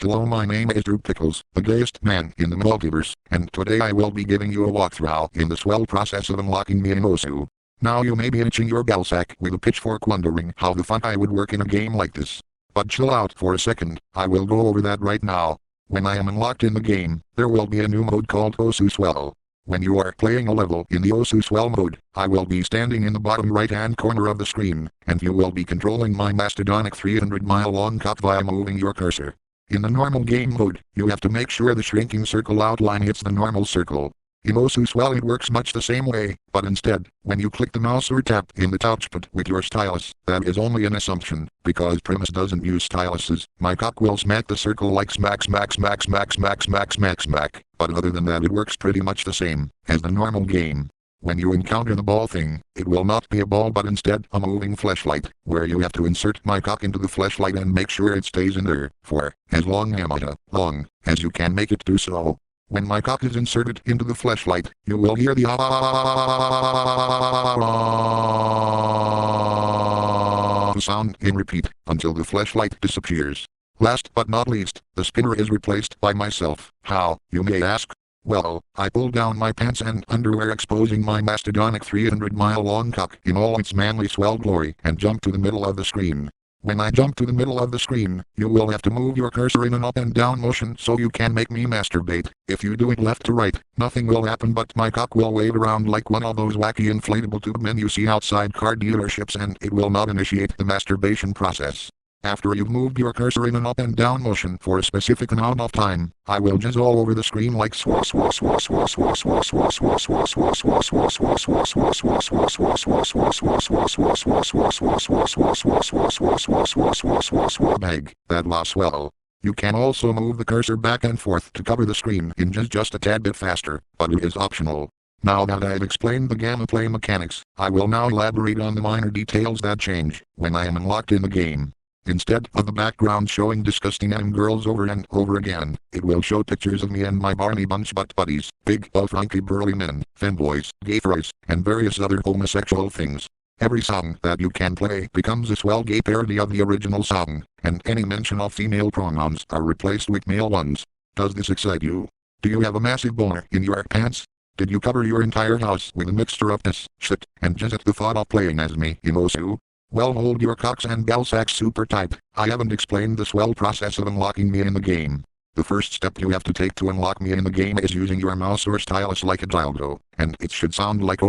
Hello, my name is Drew Pickles, the gayest man in the multiverse, and today I will be giving you a walkthrough in the swell process of unlocking me in Osu. Now you may be itching your ballsack with a pitchfork wondering how the fuck I would work in a game like this. But chill out for a second, I will go over that right now. When I am unlocked in the game, there will be a new mode called Osu Swell. When you are playing a level in the Osu Swell mode, I will be standing in the bottom right-hand corner of the screen, and you will be controlling my mastodonic 300-mile-long cock via moving your cursor. In the normal game mode, you have to make sure the shrinking circle outline hits the normal circle. In Osu Swell it works much the same way, but instead, when you click the mouse or tap in the touchpad with your stylus, that is only an assumption, because Primus doesn't use styluses. My cock will smack the circle like smack, but other than that it works pretty much the same as the normal game. When you encounter the ball thing, it will not be a ball but instead a moving fleshlight, where you have to insert my cock into the fleshlight and make sure it stays in there for as long as you can make it do so. When my cock is inserted into the fleshlight, you will hear the sound in repeat until the fleshlight disappears. Last but not least, the spinner is replaced by myself. How, you may ask? Well, I pull down my pants and underwear exposing my mastodonic 300-mile-long cock in all its manly swell glory and jump to the middle of the screen. When I jump to the middle of the screen, you will have to move your cursor in an up and down motion so you can make me masturbate. If you do it left to right, nothing will happen but my cock will wave around like one of those wacky inflatable tube men you see outside car dealerships and it will not initiate the masturbation process. After you've moved your cursor in an up and down motion for a specific amount of time, I will jizz all over the screen like bag, that la swell. You can also move the cursor back and forth to cover the screen in just a tad bit faster, but it is optional. Now that I've explained the gameplay mechanics, I will now elaborate on the minor details that change when I am unlocked in the game. Instead of the background showing disgusting anime girls over and over again, it will show pictures of me and my Barney Bunch butt buddies, big, funky burly men, femboys, gay furries, and various other homosexual things. Every song that you can play becomes a swell gay parody of the original song, and any mention of female pronouns are replaced with male ones. Does this excite you? Do you have a massive boner in your pants? Did you cover your entire house with a mixture of piss, shit, and jizz at the thought of playing as me in Osu? Well, hold your cocks and ballsacks super tight. I haven't explained the swell process of unlocking me in the game. The first step you have to take to unlock me in the game is using your mouse or stylus like a dildo, and it should sound like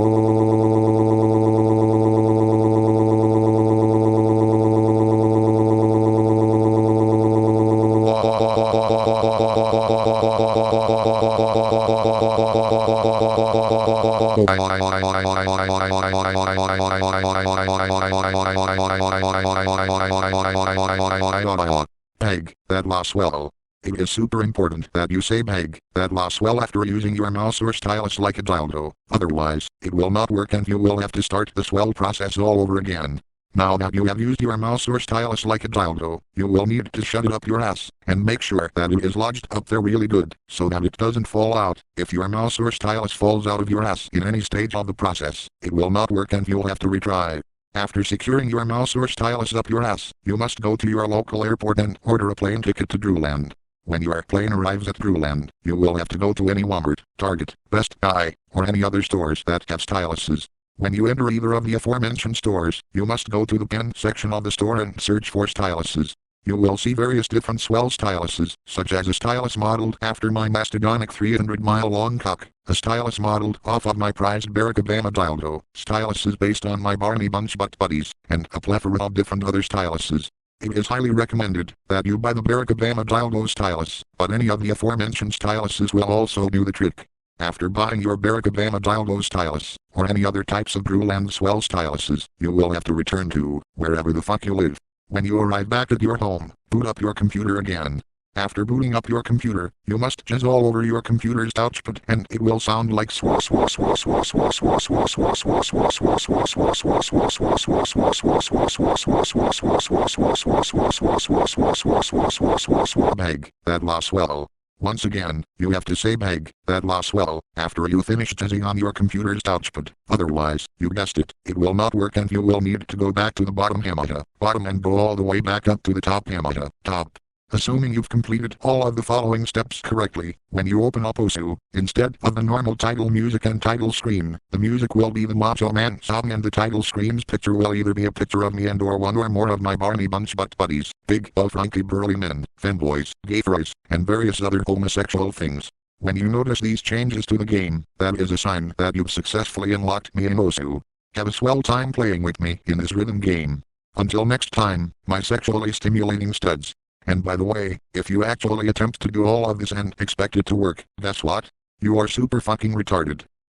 bag, that la swell. It is super important that you say bag, that la swell after using your mouse or stylus like a dildo, otherwise, it will not work and you will have to start the swell process all over again. Now that you have used your mouse or stylus like a dildo, you will need to shove it up your ass, and make sure that it is lodged up there really good, so that it doesn't fall out. If your mouse or stylus falls out of your ass in any stage of the process, it will not work and you'll have to retry. After securing your mouse or stylus up your ass, you must go to your local airport and order a plane ticket to Drewland. When your plane arrives at Drewland, you will have to go to any Walmart, Target, Best Buy, or any other stores that have styluses. When you enter either of the aforementioned stores, you must go to the pen section of the store and search for styluses. You will see various different swell styluses, such as a stylus modeled after my mastodonic 300-mile-long cock, a stylus modeled off of my prized Barack Obama dildo, styluses based on my Barney Bunch butt buddies, and a plethora of different other styluses. It is highly recommended that you buy the Barack Obama dildo stylus, but any of the aforementioned styluses will also do the trick. After buying your Barack Obama dildo stylus, or any other types of Drewland swell styluses, you will have to return to wherever the fuck you live. When you arrive back at your home, boot up your computer again. After booting up your computer, you must jizz all over your computer's touchpad and it will sound like bag, that la swell. Once again, you have to say bag, that la swell, after you finish jizzing on your computer's touchpad. Otherwise, you guessed it, it will not work and you will need to go back to the bottom and go all the way back up to the top top. Assuming you've completed all of the following steps correctly, when you open up Osu, instead of the normal title music and title screen, the music will be the Macho Man song and the title screen's picture will either be a picture of me and or one or more of my Barney Bunch butt buddies, big, funky burly men, femboys, gay fries, and various other homosexual things. When you notice these changes to the game, that is a sign that you've successfully unlocked me in Osu. Have a swell time playing with me in this rhythm game. Until next time, my sexually stimulating studs. And by the way, if you actually attempt to do all of this and expect it to work, guess what? You are super fucking retarded.